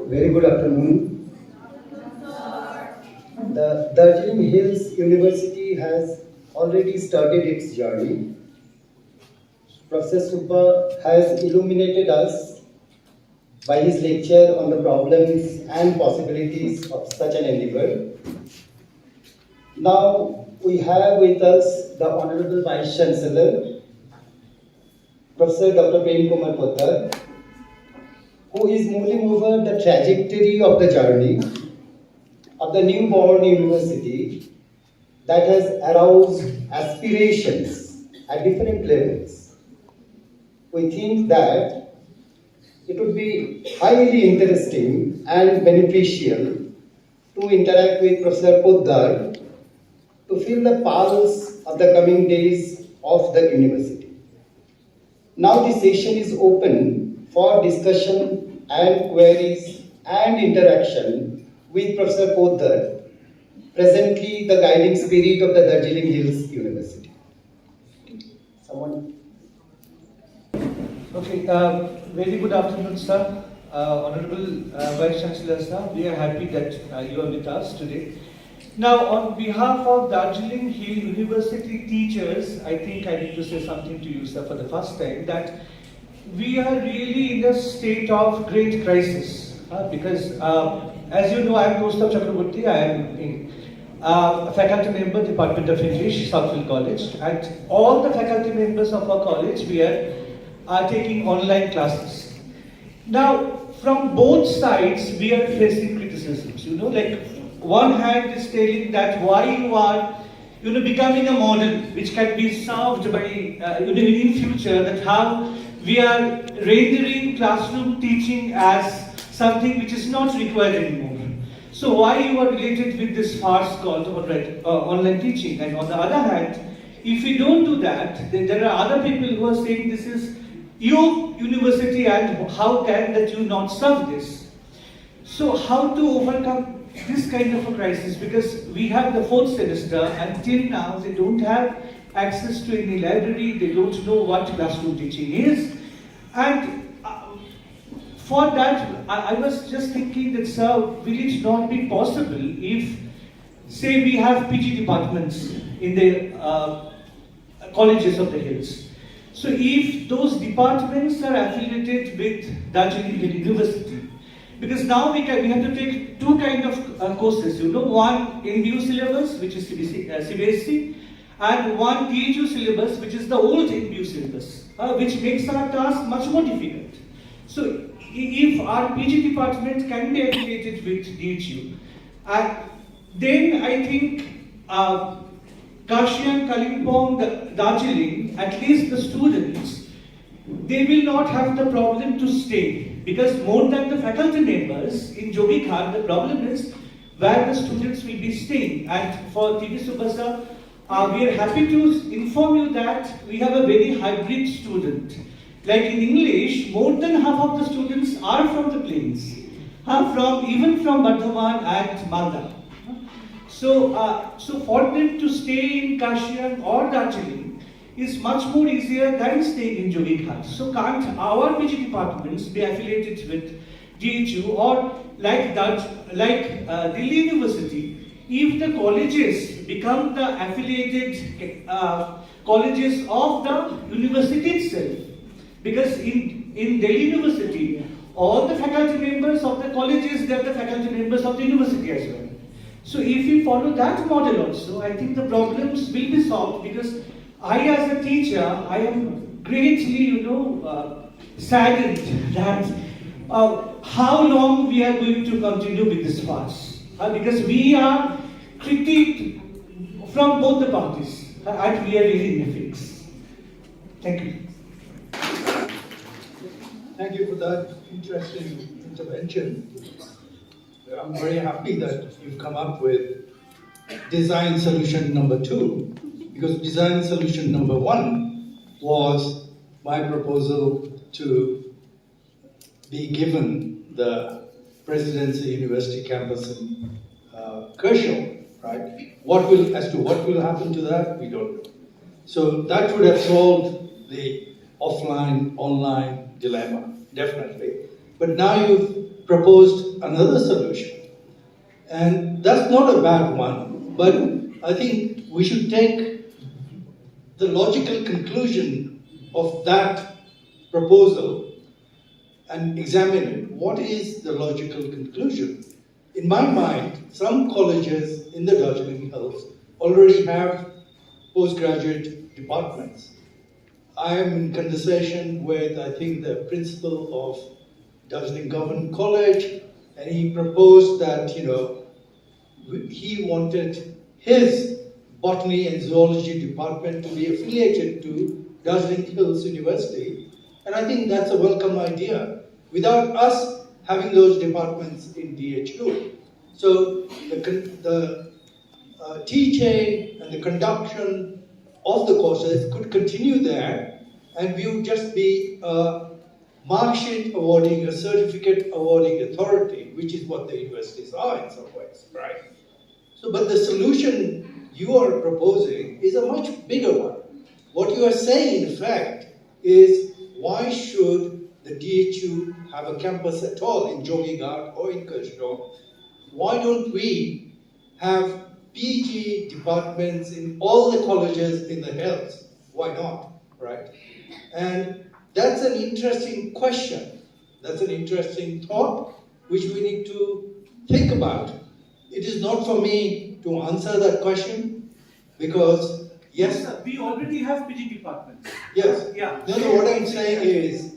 Very good afternoon. The Darjeeling Hills University has already started its journey. Professor Subba has illuminated us by his lecture on the problems and possibilities of such an endeavor. Now we have with us the Honorable Vice Chancellor, Professor Dr. Prem Kumar Poddar, who is moving over the trajectory of the journey of the newborn university that has aroused aspirations at different levels. We think that it would be highly interesting and beneficial to interact with Professor Poddar to feel the pulse of the coming days of the university. Now this session is open for discussion and queries and interaction with Professor Poddar, presently the guiding spirit of the Darjeeling Hills University. Someone? Okay, very good afternoon, sir. Honorable Vice Chancellor, sir, we are happy that you are with us today. Now, on behalf of Darjeeling Hill University teachers, I think I need to say something to you, sir, for the first time, that we are really in a state of great crisis. Because, as you know, I am Prof. Chakraborty. I am a faculty member, Department of English, Southfield College, and all the faculty members of our college, we are taking online classes. Now, from both sides, we are facing criticisms, like one hand is telling that why you are, becoming a model which can be served by, in future, that how we are rendering classroom teaching as something which is not required anymore. So why you are related with this farce called online teaching? And on the other hand, if we don't do that, then there are other people who are saying this is your university and how can that you not serve this? So how to overcome this kind of a crisis? Because we have the 4th semester and till now they don't have access to any library, they don't know what classroom teaching is. And for that, I was just thinking that, sir, will it not be possible if, say, we have PG departments in the colleges of the hills. So if those departments are affiliated with Darjeeling University, because now we have to take two kind of courses, one NBU syllabus, which is CBSE, and one DHU syllabus, which is the old NBU syllabus, which makes our task much more difficult. So if our PG department can be affiliated with DHU, then I think Kashian, Kalimpong, Darjeeling, at least the students, they will not have the problem to stay. Because more than the faculty members in Jogikhat, the problem is where the students will be staying. And for TV Subba sir, we are happy to inform you that we have a very hybrid student. Like in English, more than half of the students are from the plains, even from Bardhaman and Malda. So for them to stay in Kashian or Darjeeling is much more easier than staying in Jogikhat. So can't our PG departments be affiliated with DHU or like Delhi University, if the colleges become the affiliated colleges of the university itself? Because in Delhi University, all the faculty members of the colleges, they are the faculty members of the university as well. So if we follow that model also, I think the problems will be solved, because I as a teacher, I am greatly, saddened that how long we are going to continue with this farce. Because we are critiqued from both the parties, and we are really in a fix. Thank you. Thank you for that interesting intervention. I'm very happy that you've come up with design solution number 2, because design solution number 1 was my proposal to be given the Presidency University campus in Kershaw, right? As to what will happen to that, we don't know. So that would have solved the offline, online dilemma, definitely. But now you've proposed another solution. And that's not a bad one, but I think we should take the logical conclusion of that proposal and examine it. What is the logical conclusion? In my mind, some colleges in the Darjeeling Hills already have postgraduate departments. I am in conversation with, I think, the principal of Darjeeling Government College, and he proposed that, he wanted his botany and zoology department to be affiliated to Darjeeling Hills University, and I think that's a welcome idea, without us having those departments in DHU. So the teaching and the conduction of the courses could continue there, and we would just be a mark sheet awarding, a certificate awarding authority, which is what the universities are in some ways, right? So, but the solution you are proposing is a much bigger one. What you are saying, in fact, is why should the DHU have a campus at all in Jogighat or in Kershawar? Why don't we have PG departments in all the colleges in the hills? Why not, right? And that's an interesting question. That's an interesting thought which we need to think about. It is not for me to answer that question because, yes. Sir, we already have PG departments. Yes. Yeah. No, what I'm saying is,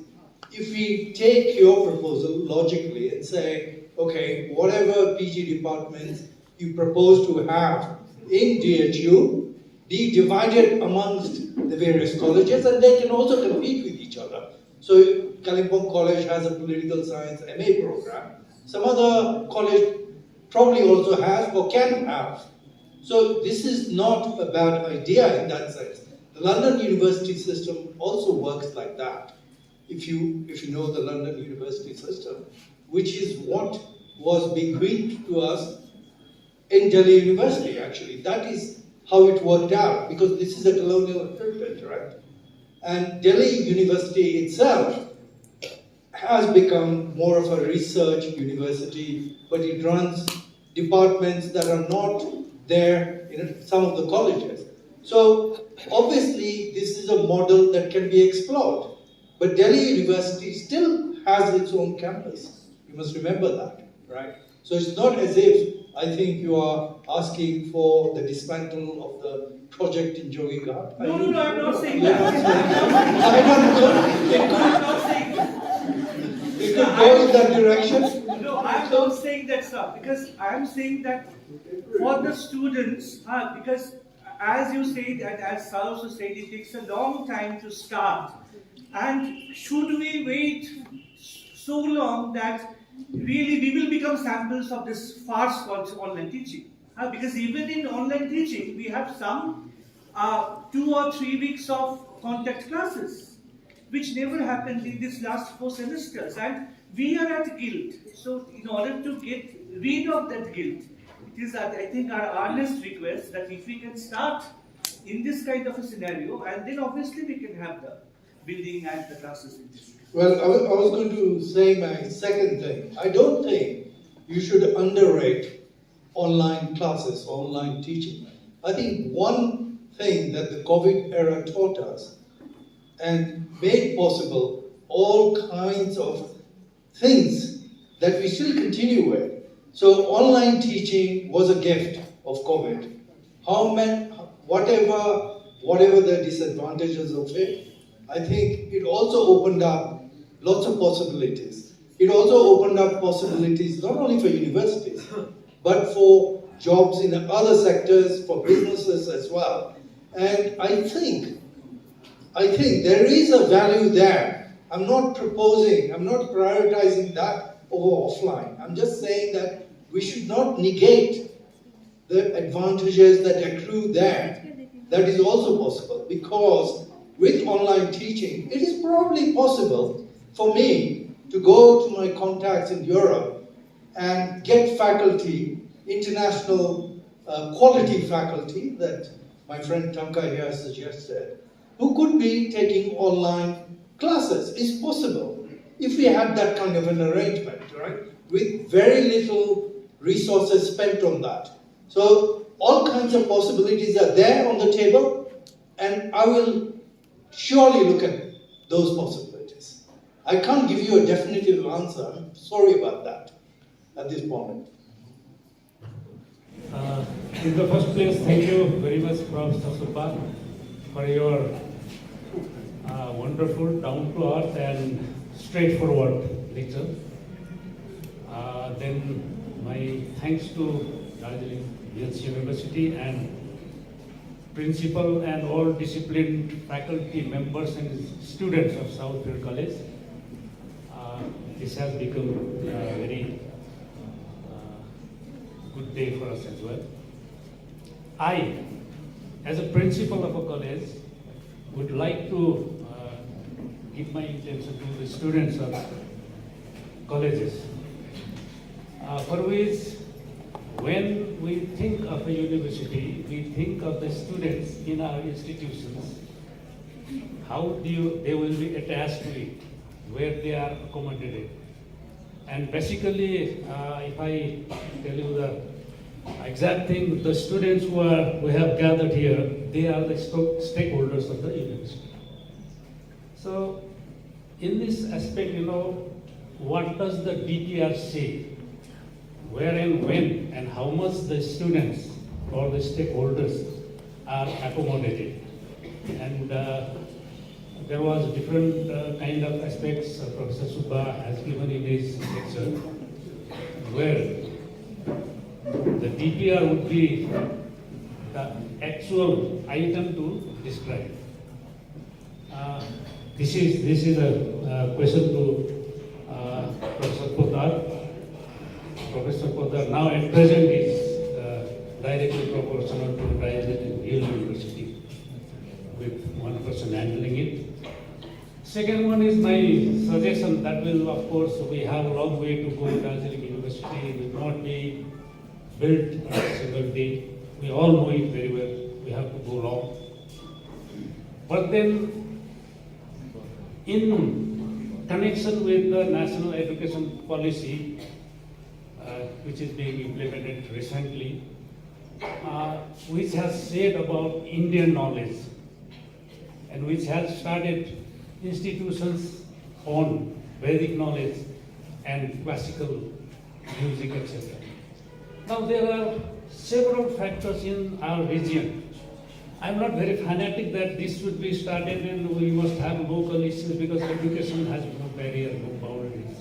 if we take your proposal logically and say, okay, whatever PG departments you propose to have in DHU, be divided amongst the various colleges, and they can also compete with each other. So Kalimpong College has a political science MA program. Some other college probably also has or can have. So this is not a bad idea in that sense. The London University system also works like that. If you know the London University system, which is what was bequeathed to us in Delhi University, actually. That is how it worked out, because this is a colonial heritage, right? And Delhi University itself has become more of a research university, but it runs departments that are not there in some of the colleges. So obviously this is a model that can be explored, but Delhi University still has its own campus. You must remember that, right? So it's not as if I think you are asking for the dismantle of the project in Jogighat. No, I'm not saying You're that. not saying, I'm not saying that. it could go in that direction. No, I'm not saying that, sir, because I'm saying that for the students, because as you said, and as Sir also said, it takes a long time to start. And should we wait so long that really we will become samples of this farce called online teaching? Because even in online teaching, we have some 2 or 3 weeks of contact classes, which never happened in these last 4 semesters. And we are at guilt. So in order to get rid of that guilt, it is, I think, our earnest request that if we can start in this kind of a scenario, and then obviously we can have the building and the classes in this. Well, I was going to say my second thing. I don't think you should underrate online classes, online teaching. I think one thing that the COVID era taught us and made possible all kinds of things that we still continue with. So online teaching was a gift of COVID. Whatever the disadvantages of it, I think it also opened up lots of possibilities. It also opened up possibilities not only for universities, but for jobs in other sectors, for businesses as well. And I think there is a value there. I'm not prioritizing that over offline. I'm just saying that we should not negate the advantages that accrue there. That is also possible, because with online teaching, it is probably possible for me to go to my contacts in Europe and get faculty, international quality faculty that my friend Tanka here suggested, who could be taking online classes. It's possible if we had that kind of an arrangement, right? With very little resources spent on that. So all kinds of possibilities are there on the table, and I will surely look at those possibilities. I can't give you a definitive answer. I'm sorry about that at this moment. In the first place, thank you very much, Prof. Subba, for your wonderful, down-to-earth and straightforward lecture. Then my thanks to Darjeeling University and principal and all disciplined faculty members and students of Southfield College. This has become a very good day for us as well. I, as a principal of a college, would like to give my intention to the students of colleges, for which when we think of a university, we think of the students in our institutions, how they will be attached to it, where they are accommodated. And basically, if I tell you the exact thing, the students we have gathered here, they are the stakeholders of the university. So, in this aspect, what does the DPR say? Where and when and how much the students or the stakeholders are accommodated. And there was different kind of aspects Professor Subba has given in his lecture, where the DPR would be the actual item to describe. This is a question to Professor Poddar. Professor Poddar now at present is directly proportional to Darjeeling University, with one person handling it. Second one is my suggestion that will, of course, we have a long way to go. Darjeeling University will not be built in a single day. We all know it very well. We have to go long. But then, in connection with the national education policy, which is being implemented recently, which has said about Indian knowledge, and which has started institutions on Vedic knowledge and classical music, etc. Now there are several factors in our region. I'm not very fanatic that this should be started and we must have local issues, because education has no barrier, no boundaries.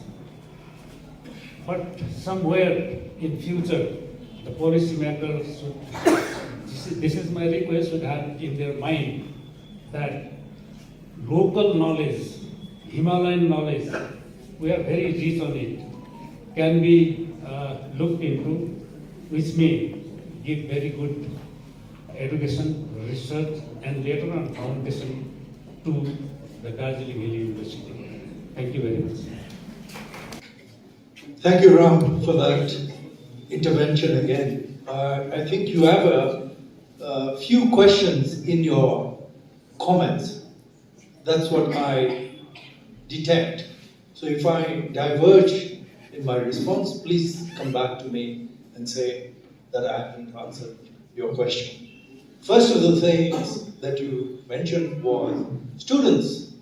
But somewhere in future, the policy makers should, this is my request, should have in their mind that local knowledge, Himalayan knowledge, we are very rich on it, can be looked into, which may give very good education, research, and later on foundation to the Darjeeling University. Thank you very much. Thank you, Ram, for that intervention again. I think you have a few questions in your comments. That's what I detect. So if I diverge in my response, please come back to me and say that I haven't answered your question. First of the things that you mentioned was students.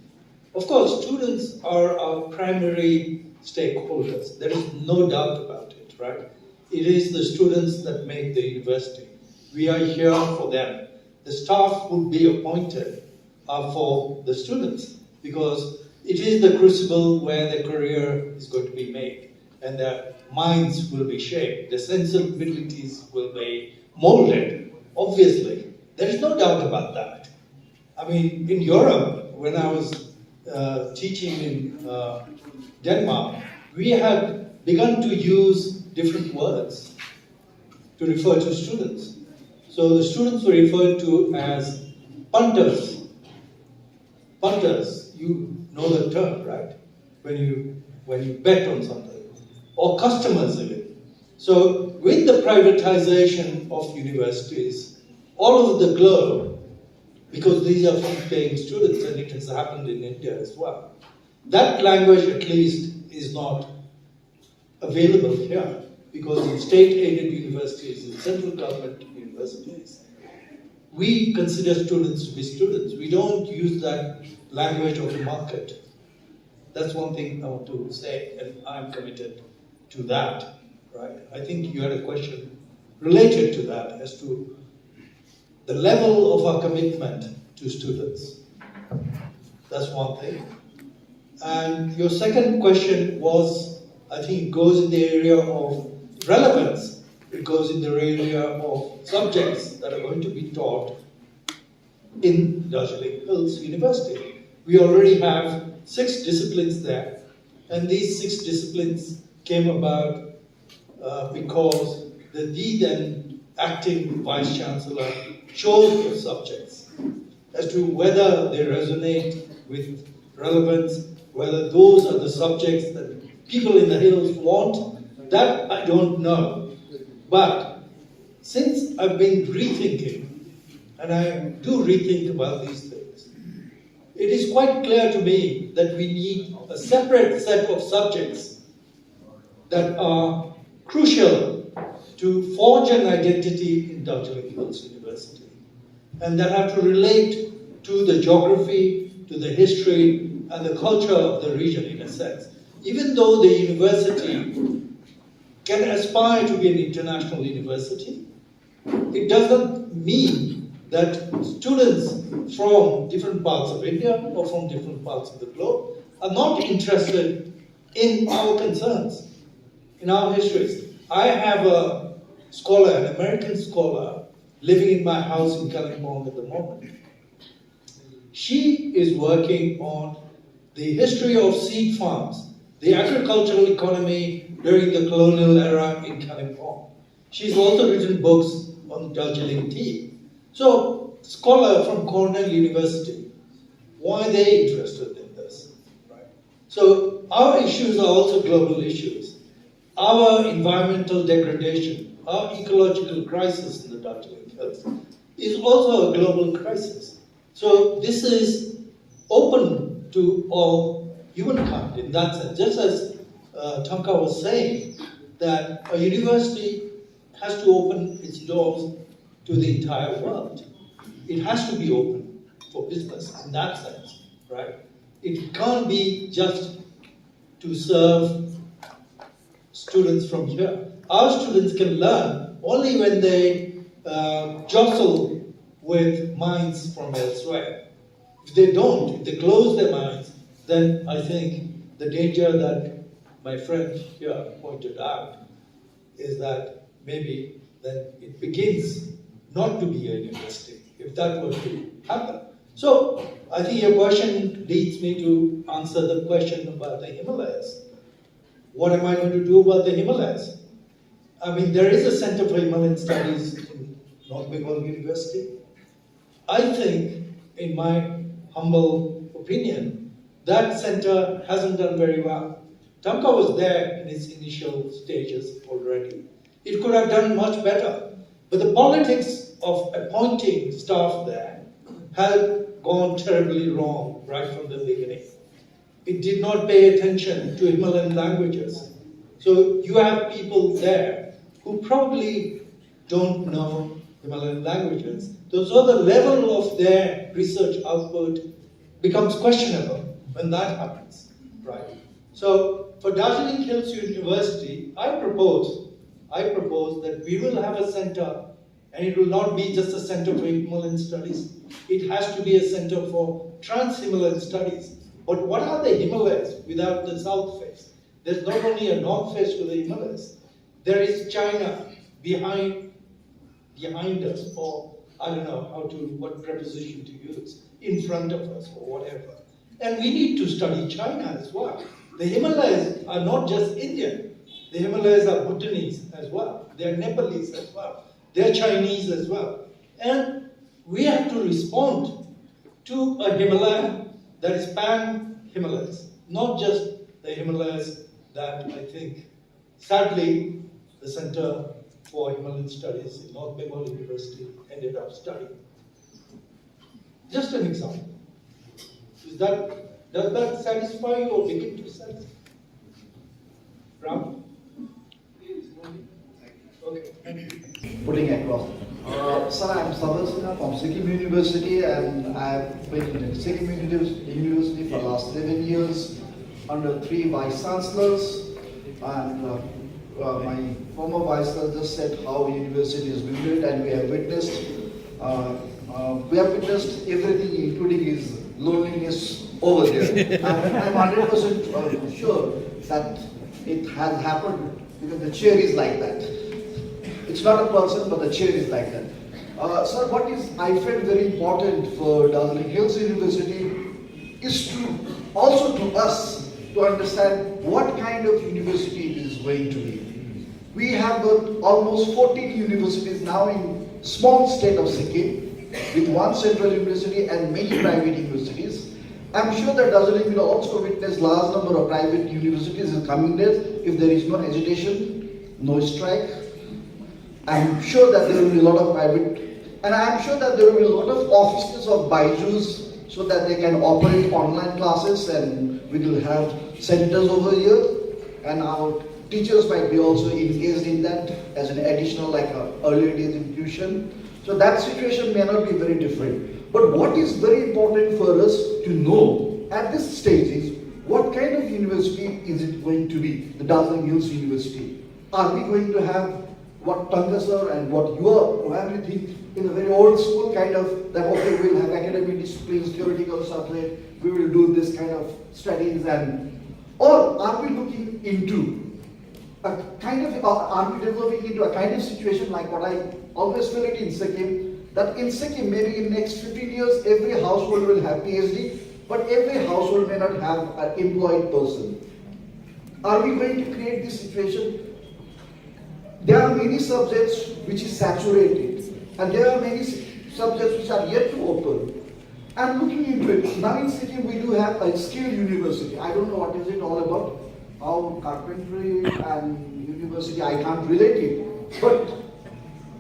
Of course, students are our primary stakeholders. There is no doubt about it, right? It is the students that make the university. We are here for them. The staff would be appointed for the students, because it is the crucible where their career is going to be made, and their minds will be shaped, their sensibilities will be molded, obviously. There is no doubt about that. I mean, in Europe, when I was teaching in Denmark, we had begun to use different words to refer to students. So the students were referred to as punters. Punters, you know the term, right? When you bet on something. Or customers even. So with the privatization of universities all over the globe, because these are fee-paying students, and it has happened in India as well. That language, at least, is not available here, because in state-aided universities, in central government universities, we consider students to be students. We don't use that language of the market. That's one thing I want to say, and I'm committed to that, right? I think you had a question related to that as to the level of our commitment to students. That's one thing. And your second question was, I think it goes in the area of relevance. It goes in the area of subjects that are going to be taught in Darjeeling Hills University. We already have 6 disciplines there, and these 6 disciplines came about because the then acting Vice Chancellor chose the subjects as to whether they resonate with relevance, whether those are the subjects that people in the hills want. That I don't know. But since I've been rethinking, and I do rethink about these things, it is quite clear to me that we need a separate set of subjects that are crucial to forge an identity in Darjeeling Hills University, and that have to relate to the geography, to the history, and the culture of the region in a sense. Even though the university can aspire to be an international university, it doesn't mean that students from different parts of India or from different parts of the globe are not interested in our concerns, in our histories. I have a scholar, an American scholar, living in my house in Kalimpong at the moment. She is working on the history of seed farms, the agricultural economy during the colonial era in Kalimpong. She's also written books on Darjeeling tea. So, scholar from Cornell University, why are they interested in this? Right? So, our issues are also global issues. Our environmental degradation, our ecological crisis in the Darjeeling Hills is also a global crisis. So, this is open to all humankind in that sense. Just as Tanka was saying, that a university has to open its doors to the entire world. It has to be open for business in that sense, right? It can't be just to serve students from here. Our students can learn only when they jostle with minds from elsewhere. If they don't, if they close their minds, then I think the danger that my friend here pointed out is that maybe then it begins not to be a university, if that were to happen. So, I think your question leads me to answer the question about the Himalayas. What am I going to do about the Himalayas? I mean, there is a Center for Himalayan Studies in North Bengal University. I think, in my humble opinion, that center hasn't done very well. Tanka was there in its initial stages already. It could have done much better. But the politics of appointing staff there had gone terribly wrong right from the beginning. It did not pay attention to Himalayan languages. So you have people there who probably don't know Himalayan languages. So the level of their research output becomes questionable when that happens, right? So for Darjeeling Hills University, I propose that we will have a center, and it will not be just a center for Himalayan studies. It has to be a center for trans-Himalayan studies. But what are the Himalayas without the south face? There's not only a north face to the Himalayas. There is China behind us, or I don't know what preposition to use, in front of us or whatever. And we need to study China as well. The Himalayas are not just Indian. The Himalayas are Bhutanese as well. They're Nepalese as well. They're Chinese as well. And we have to respond to a Himalaya that is pan-Himalayas, not just the Himalayas that I think, sadly, the Center for Himalayan Studies in North Bengal University ended up studying. Just an example. Does that satisfy you or begin to satisfy? Ram? Okay, thank you. Putting across. Sir, I'm Sabasana from Sikkim University, and I've been in Sikkim University for the last 7 years under 3 vice chancellors. And my former vice chancellor just said how university is built, and we have witnessed everything, including his loneliness over there. And I'm 100% sure that it has happened because the chair is like that. It's not a person, but the chair is like that. Sir, what is I felt very important for Darjeeling Hills University is to also to us to understand what kind of university it is going to be. We have got almost 14 universities now in small state of Sikkim, with 1 central university and many private universities. I'm sure that Darjeeling will also witness large number of private universities in coming days if there is no agitation, no strike. I'm sure that there will be a lot of private, and I'm sure that there will be a lot of offices of DHUs so that they can operate online classes, and we will have centers over here, and our teachers might be also engaged in that as an additional, like earlier days in tuition. So that situation may not be very different. But what is very important for us to know at this stage is what kind of university is it going to be, the Darjeeling Hills University? Are we going to have what Tanka sir and what you are probably think in a very old school kind of that, okay, we'll have academic disciplines, theoretical subject, we will do this kind of studies, and or are we looking into a kind of, are we developing into a kind of situation like what I always feel it in Sikkim, that in Sikkim maybe in next 15 years every household will have PhD, but every household may not have an employed person. Are we going to create this situation? There are many subjects which is saturated, and there are many subjects which are yet to open. I'm looking into it. Now in Sikkim we do have a skill university. I don't know what is it all about. How carpentry and university, I can't relate it. But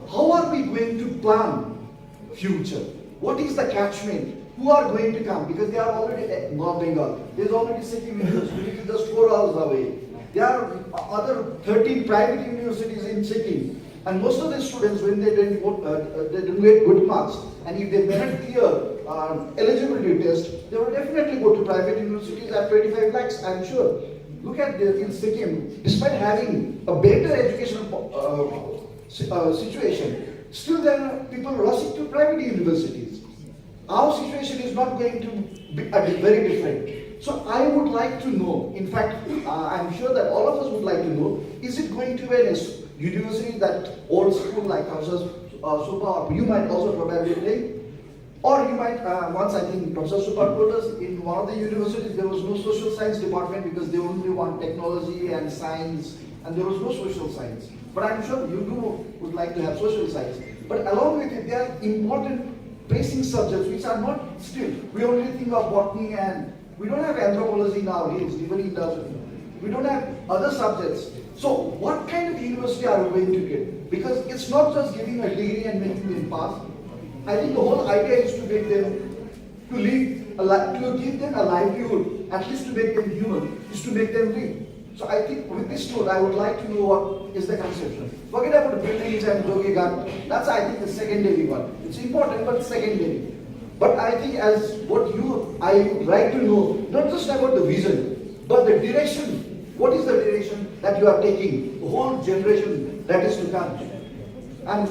how are we going to plan future? What is the catchment? Who are going to come? Because they are already at North Bengal. There's already Sikkim University, which is just 4 hours away. There are other 13 private universities in Sikkim, and most of the students, when they didn't get good marks, and if they didn't clear eligibility test, they will definitely go to private universities at 25 lakhs, I'm sure. Look at this in Sikkim, despite having a better educational situation, still there are people rushing to private universities. Our situation is not going to be very different. So I would like to know, in fact, I'm sure that all of us would like to know, is it going to be a university that old school like Prof. Subba, or you might also probably think, or you might, once I think Prof. Subba told us, in one of the universities there was no social science department because they only want technology and science, and there was no social science. But I'm sure you would like to have social science. But along with it, there are important basic subjects which are not still. We only think of botany, and we don't have anthropology nowadays, even in Darjeeling. We don't have other subjects. So what kind of university are we going to get? Because it's not just giving a degree and making them pass. I think the whole idea is to make them, to live, to give them a livelihood, at least to make them human, is to make them live. So I think with this note, I would like to know what is the conception. Forget about the buildings and Jogi Ghat. That's, I think, the secondary one. It's important, but secondary. But I think as what I would like to know, not just about the vision, but the direction. What is the direction that you are taking, the whole generation that is to come? And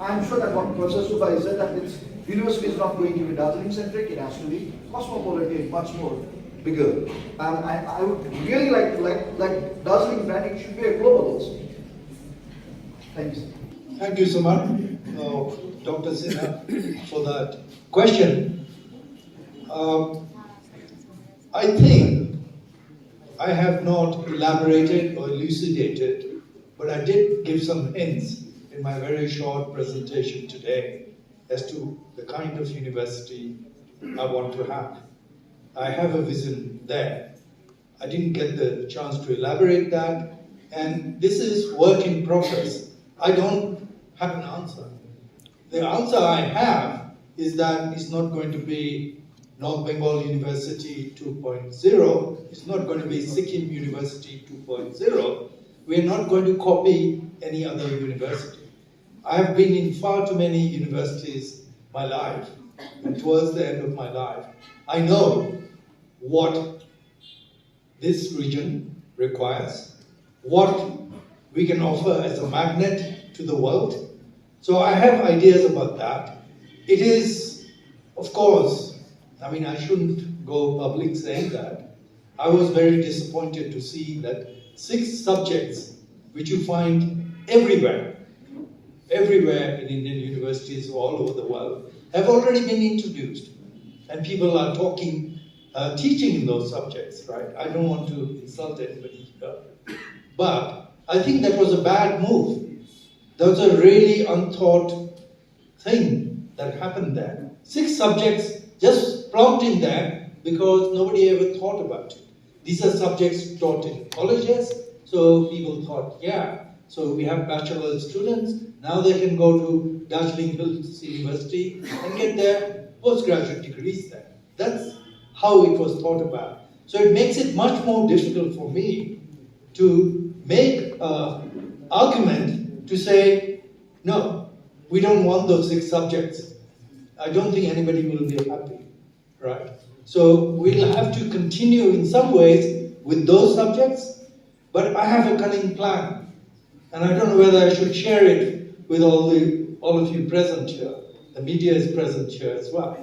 I'm sure that what Professor Subba has said, that this university is not going to be Darjeeling centric, it has to be cosmopolitan, much more bigger. And I would really like Darjeeling branding should be a global also. Thanks. Thank you so much, Dr. Sinha, for that question. I think I have not elaborated or elucidated, but I did give some hints in my very short presentation today as to the kind of university I want to have. I have a vision there. I didn't get the chance to elaborate that, and this is work in progress. I don't have an answer. The answer I have is that it's not going to be North Bengal University 2.0, it's not going to be Sikkim University 2.0. We're not going to copy any other university. I have been in far too many universities my life, and towards the end of my life, I know what this region requires, what we can offer as a magnet to the world. So I have ideas about that. It is, of course, I mean, I shouldn't go public saying that. I was very disappointed to see that 6 subjects, which you find everywhere in Indian universities all over the world, have already been introduced. And people are talking, teaching in those subjects, right? I don't want to insult anybody here. But I think that was a bad move. That was a really unthought thing that happened there. 6 subjects just plonked in there because nobody ever thought about it. These are subjects taught in colleges, so people thought, yeah, so we have bachelor students, now they can go to Darjeeling Hills University and get their postgraduate degrees there. That's how it was thought about. So it makes it much more difficult for me to make an argument to say, no, we don't want those 6 subjects. I don't think anybody will be happy, right? So we'll have to continue in some ways with those subjects, but I have a cunning plan. And I don't know whether I should share it with all of you present here. The media is present here as well.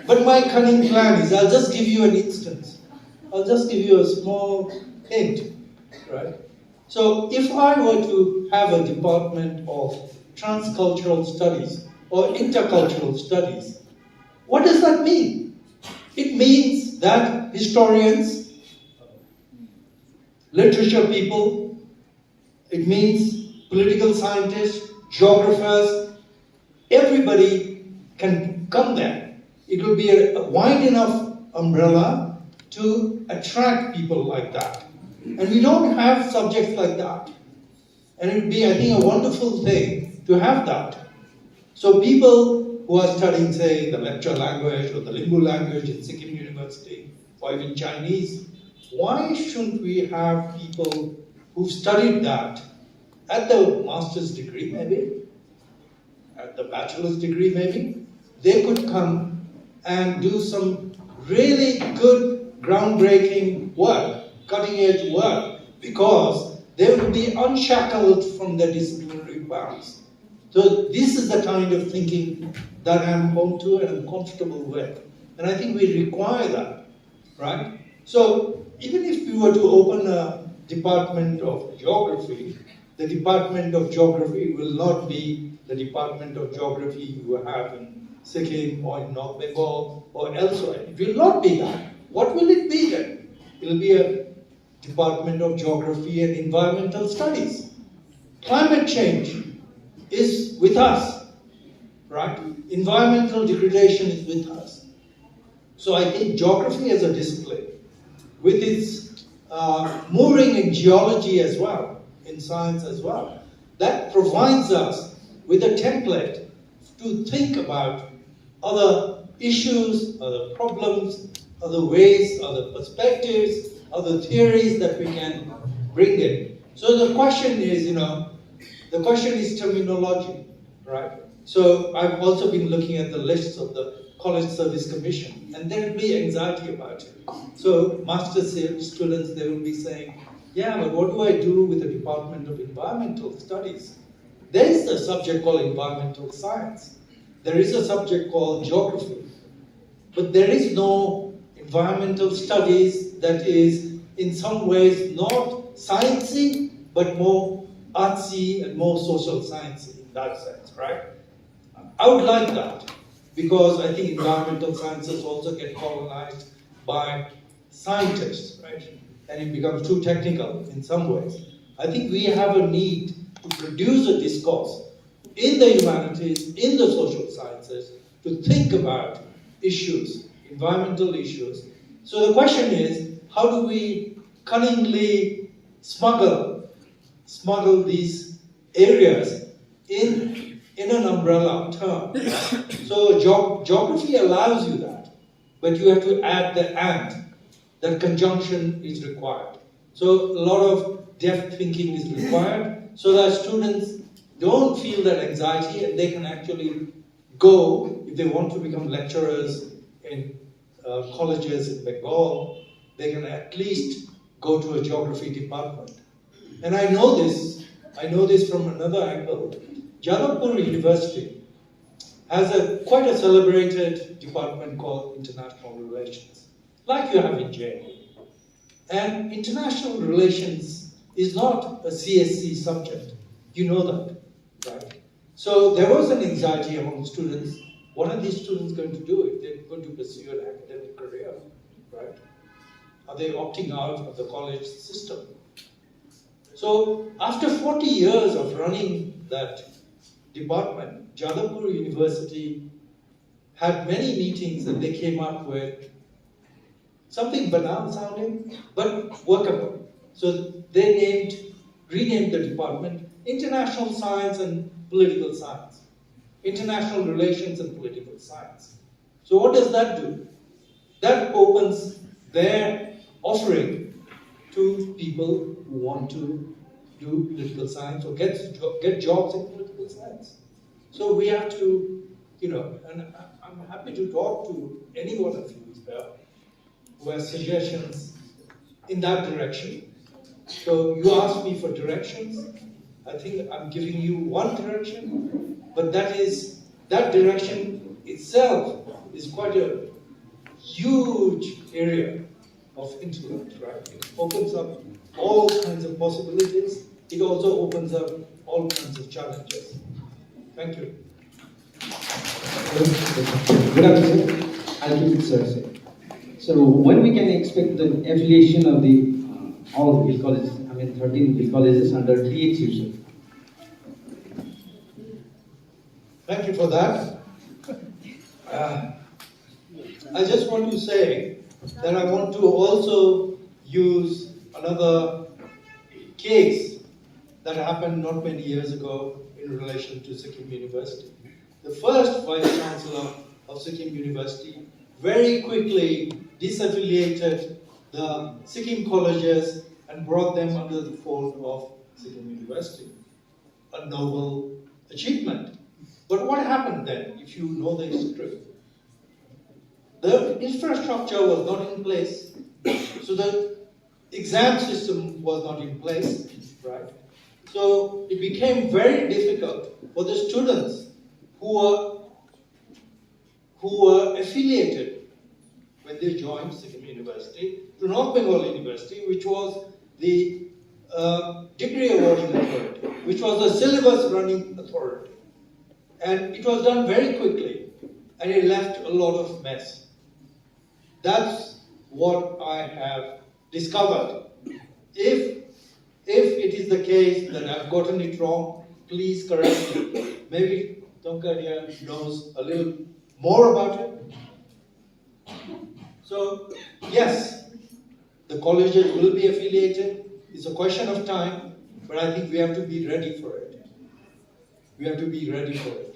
But my cunning plan is, I'll just give you an instance. I'll just give you a small hint, right? So if I were to have a department of transcultural studies or intercultural studies, what does that mean? It means that historians, literature people, it means political scientists, geographers, everybody can come there. It will be a wide enough umbrella to attract people like that. And we don't have subjects like that. And it would be, I think, a wonderful thing to have that. So people who are studying, say, the lecture language or the Limbu language in Sikkim University, or even Chinese, why shouldn't we have people who've studied that at the master's degree, maybe, at the bachelor's degree, maybe? They could come and do some really good, groundbreaking work, cutting-edge work, because they will be unshackled from their disciplinary bounds. So this is the kind of thinking that I'm home to and I'm comfortable with. And I think we require that, right? So even if we were to open a department of geography, the department of geography will not be the department of geography you have in Sikkim or in North Bengal or elsewhere. It will not be that. What will it be then? It will be a Department of Geography and Environmental Studies. Climate change is with us, right? Environmental degradation is with us. So I think geography as a discipline, with its mooring in geology as well, in science as well, that provides us with a template to think about other issues, other problems, other ways, other perspectives, other theories that we can bring in. So the question is, the question is terminology, right? So I've also been looking at the lists of the College Service Commission, and there will be anxiety about it. So master's students, they will be saying, yeah, but what do I do with the Department of Environmental Studies? There is a subject called environmental science. There is a subject called geography. But there is no environmental studies that is in some ways not sciencey, but more artsy and more social sciencey in that sense, right? I would like that, because I think environmental sciences also get colonized by scientists, right? And it becomes too technical in some ways. I think we have a need to produce a discourse in the humanities, in the social sciences, to think about issues, environmental issues. So the question is, how do we cunningly smuggle these areas in in an umbrella term. So geography allows you that, but you have to add the and. That conjunction is required. So a lot of depth thinking is required so that students don't feel that anxiety and they can actually go, if they want to become lecturers in colleges in Bengal, they can at least go to a geography department. And I know this from another angle. Jadavpur University has quite a celebrated department called International Relations, like you have in JNU. And international relations is not a CSC subject. You know that, right? So there was an anxiety among students. What are these students going to do if they're going to pursue an academic career, right? Are they opting out of the college system? So after 40 years of running that department, Jadavpur University had many meetings and they came up with something banal sounding, but workable. So they renamed the department International Science and Political Science. International Relations and Political Science. So what does that do? That opens their offering to people who want to do political science or get jobs in political science. So we have to, and I'm happy to talk to any one of you who has suggestions in that direction. So you asked me for directions. I think I'm giving you one direction, but that direction itself is quite a huge area of intellect, right? It opens up all kinds of possibilities. It also opens up all kinds of challenges. Thank you. Good afternoon. I'll keep it sir. So when we can expect the affiliation of the all Hill colleges, 13 Hill colleges under DHU, sir? Thank you for that. I just want to say that I want to also use another case that happened not many years ago in relation to Sikkim University. The first Vice Chancellor of Sikkim University very quickly disaffiliated the Sikkim colleges and brought them under the fold of Sikkim University. A noble achievement. But what happened then, if you know the history? The infrastructure was not in place, so the exam system was not in place, right? So it became very difficult for the students who were affiliated when they joined Sikkim University to North Bengal University, which was the degree awarding authority, which was the syllabus running authority. And it was done very quickly, and it left a lot of mess. That's what I have discovered. If it is the case that I've gotten it wrong, please correct me. Maybe Tanka here knows a little more about it. So, yes, the colleges will be affiliated. It's a question of time, but I think we have to be ready for it. We have to be ready for it.